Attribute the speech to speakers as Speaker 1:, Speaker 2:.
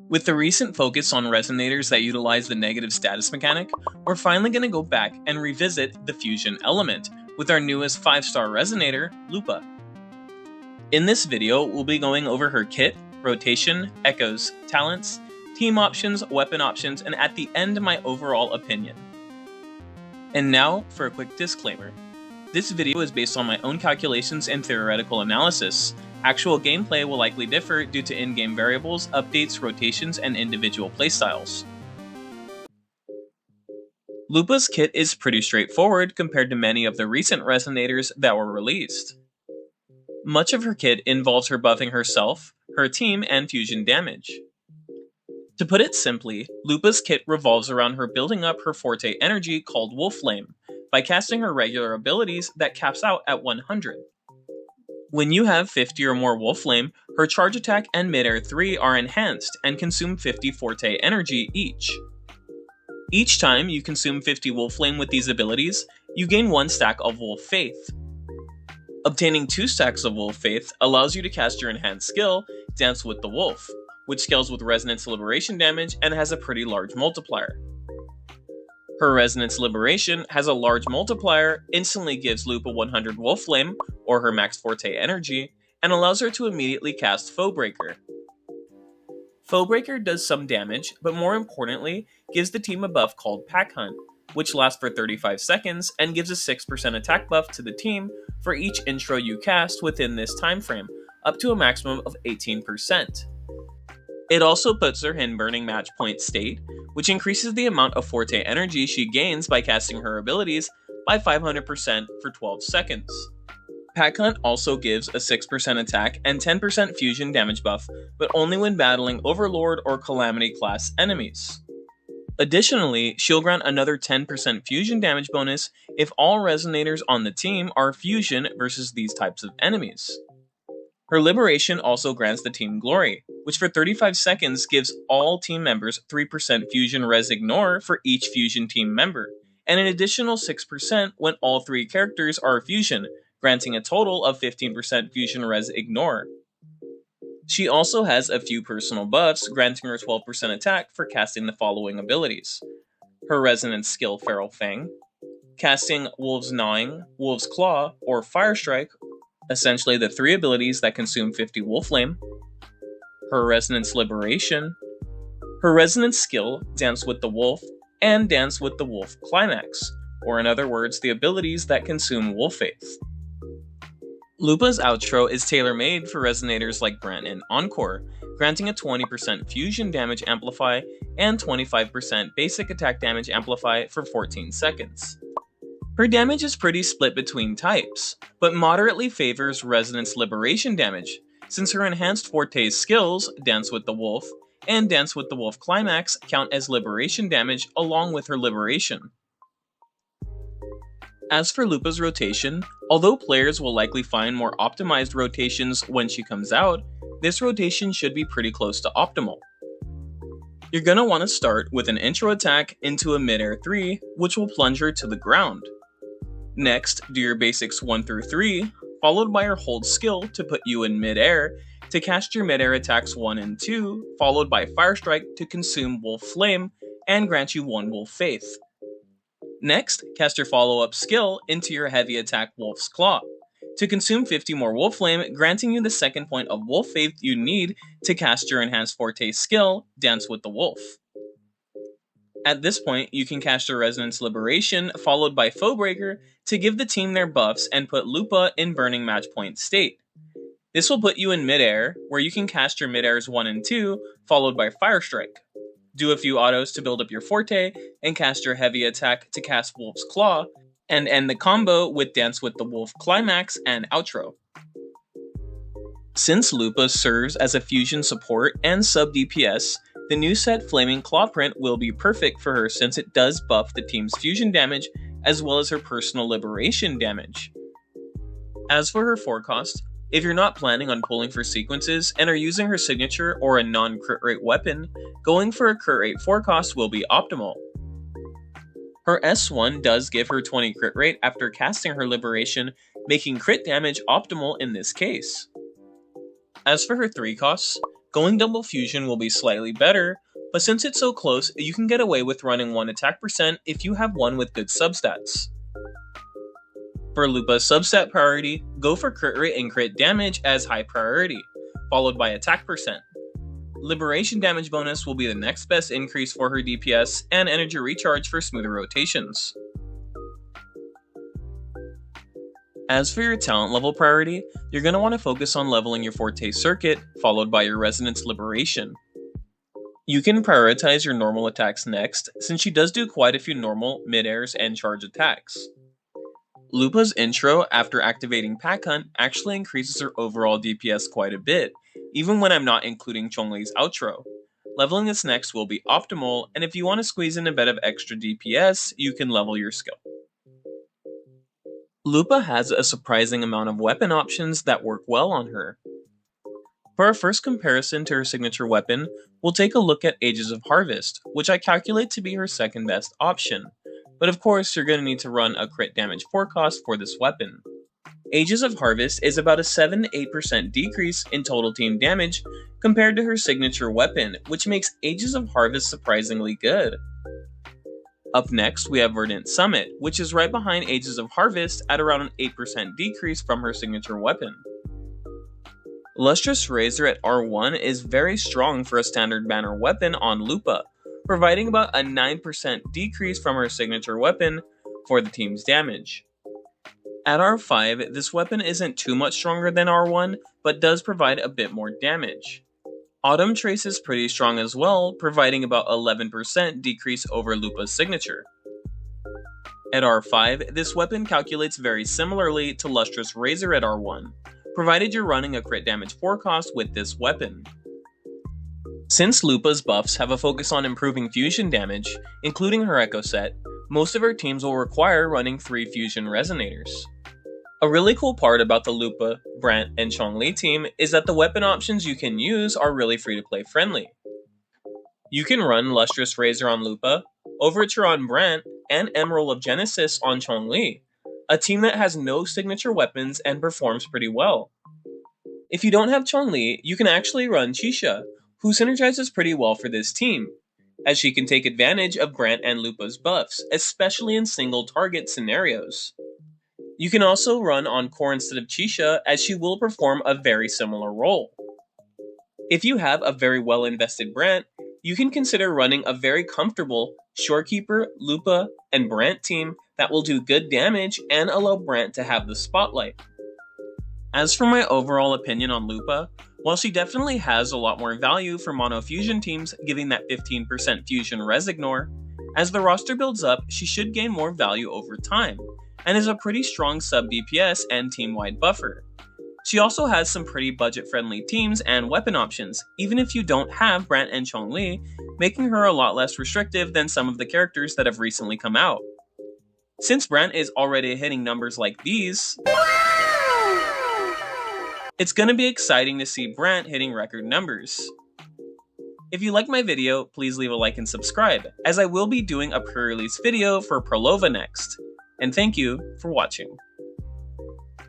Speaker 1: With the recent focus on resonators that utilize the negative status mechanic, we're finally going to go back and revisit the fusion element with our newest 5-star resonator, Lupa. In this video, we'll be going over her kit, rotation, echoes, talents, team options, weapon options, and at the end, my overall opinion. And now for a quick disclaimer. This video is based on my own calculations and theoretical analysis. Actual gameplay will likely differ due to in-game variables, updates, rotations, and individual playstyles. Lupa's kit is pretty straightforward compared to many of the recent resonators that were released. Much of her kit involves her buffing herself, her team, and fusion damage. To put it simply, Lupa's kit revolves around her building up her forte energy called Wolf Flame by casting her regular abilities that caps out at 100. When you have 50 or more Wolf Flame, her charge attack and midair 3 are enhanced and consume 50 forte energy each. Each time you consume 50 Wolf Flame with these abilities, you gain 1 stack of Wolf Faith. Obtaining 2 stacks of Wolf Faith allows you to cast your enhanced skill, Dance with the Wolf, which scales with Resonance Liberation damage and has a pretty large multiplier. Her Resonance Liberation has a large multiplier, instantly gives Lupa 100 Wolf Flame, or her max forte energy, and allows her to immediately cast Foe Breaker. Foe Breaker does some damage, but more importantly, gives the team a buff called Pack Hunt, which lasts for 35 seconds and gives a 6% attack buff to the team for each intro you cast within this time frame, up to a maximum of 18%. It also puts her in Burning Match Point state, which increases the amount of forte energy she gains by casting her abilities by 500% for 12 seconds. Pack Hunt also gives a 6% attack and 10% fusion damage buff, but only when battling Overlord or Calamity class enemies. Additionally, she'll grant another 10% fusion damage bonus if all resonators on the team are fusion versus these types of enemies. Her Liberation also grants the team Glory, which for 35 seconds gives all team members 3% fusion res ignore for each fusion team member, and an additional 6% when all 3 characters are fusion, granting a total of 15% fusion res ignore. She also has a few personal buffs, granting her 12% attack for casting the following abilities. Her Resonance skill Feral Fang, casting Wolf's Gnawing, Wolf's Claw, or Fire Strike, essentially the 3 abilities that consume 50 Wolf Flame, her Resonance Liberation, her Resonance skill Dance with the Wolf, and Dance with the Wolf Climax, or in other words, the abilities that consume Wolf Faith. Lupa's outro is tailor-made for resonators like Brant and Encore, granting a 20% fusion damage amplify and 25% basic attack damage amplify for 14 seconds. Her damage is pretty split between types, but moderately favors Resonance Liberation damage, since her enhanced forte skills, Dance with the Wolf, and Dance with the Wolf Climax count as liberation damage along with her liberation. As for Lupa's rotation, although players will likely find more optimized rotations when she comes out, this rotation should be pretty close to optimal. You're going to want to start with an intro attack into a midair 3, which will plunge her to the ground. Next, do your basics 1 through 3, followed by your hold skill to put you in midair to cast your midair attacks 1 and 2, followed by Fire Strike to consume Wolf Flame and grant you 1 Wolf Faith. Next, cast your follow-up skill into your heavy attack Wolf's Claw to consume 50 more Wolf Flame, granting you the second point of Wolf Faith you need to cast your enhanced forte skill, Dance with the Wolf. At this point, you can cast your Resonance Liberation followed by Foe Breaker to give the team their buffs and put Lupa in Burning Match Point state. This will put you in midair, where you can cast your midairs 1 and 2, followed by Fire Strike. Do a few autos to build up your forte, and cast your heavy attack to cast Wolf's Claw, and end the combo with Dance with the Wolf Climax and outro. Since Lupa serves as a fusion support and sub DPS, the new set Flaming Claw print will be perfect for her since it does buff the team's fusion damage as well as her personal liberation damage. As for her forecast, if you're not planning on pulling for sequences and are using her signature or a non-crit rate weapon, going for a crit rate forecast will be optimal. Her S1 does give her 20 crit rate after casting her liberation, making crit damage optimal in this case. As for her 3 costs, Going double fusion will be slightly better, but since it's so close, you can get away with running one attack percent if you have one with good substats. For Lupa's substat priority, go for crit rate and crit damage as high priority, followed by attack percent. Liberation damage bonus will be the next best increase for her DPS, and energy recharge for smoother rotations. As for your talent level priority, you're going to want to focus on leveling your Forte Circuit, followed by your Resonance Liberation. You can prioritize your normal attacks next, since she does do quite a few normal, mid-airs, and charge attacks. Lupa's intro after activating Pack Hunt actually increases her overall DPS quite a bit, even when I'm not including Chongli's outro. Leveling this next will be optimal, and if you want to squeeze in a bit of extra DPS, you can level your skill. Lupa has a surprising amount of weapon options that work well on her. For our first comparison to her signature weapon, we'll take a look at Ages of Harvest, which I calculate to be her second best option. But of course, you're going to need to run a crit damage forecast for this weapon. Ages of Harvest is about a 7-8% decrease in total team damage compared to her signature weapon, which makes Ages of Harvest surprisingly good. Up next, we have Verdant Summit, which is right behind Ages of Harvest at around an 8% decrease from her signature weapon. Lustrous Razor at R1 is very strong for a standard banner weapon on Lupa, providing about a 9% decrease from her signature weapon for the team's damage. At R5, this weapon isn't too much stronger than R1, but does provide a bit more damage. Autumn Trace is pretty strong as well, providing about 11% decrease over Lupa's signature. At R5, this weapon calculates very similarly to Lustrous Razor at R1, provided you're running a crit damage forecast with this weapon. Since Lupa's buffs have a focus on improving fusion damage, including her Echo set, most of her teams will require running 3 fusion resonators. A really cool part about the Lupa, Brant, and Chongli team is that the weapon options you can use are really free-to-play friendly. You can run Lustrous Razor on Lupa, Overture on Brant, and Emerald of Genesis on Chongli, a team that has no signature weapons and performs pretty well. If you don't have Chongli, you can actually run Chisha, who synergizes pretty well for this team, as she can take advantage of Brant and Lupa's buffs, especially in single target scenarios. You can also run Encore instead of Chisha, as she will perform a very similar role. If you have a very well invested Brant, you can consider running a very comfortable Shorekeeper, Lupa, and Brant team that will do good damage and allow Brant to have the spotlight. As for my overall opinion on Lupa, while she definitely has a lot more value for mono fusion teams giving that 15% fusion resignor, as the roster builds up, she should gain more value over time, and is a pretty strong sub DPS and team-wide buffer. She also has some pretty budget-friendly teams and weapon options, even if you don't have Brant and Chongli, making her a lot less restrictive than some of the characters that have recently come out. Since Brant is already hitting numbers like these, it's gonna be exciting to see Brant hitting record numbers. If you like my video, please leave a like and subscribe, as I will be doing a pre-release video for Prolova next. And thank you for watching.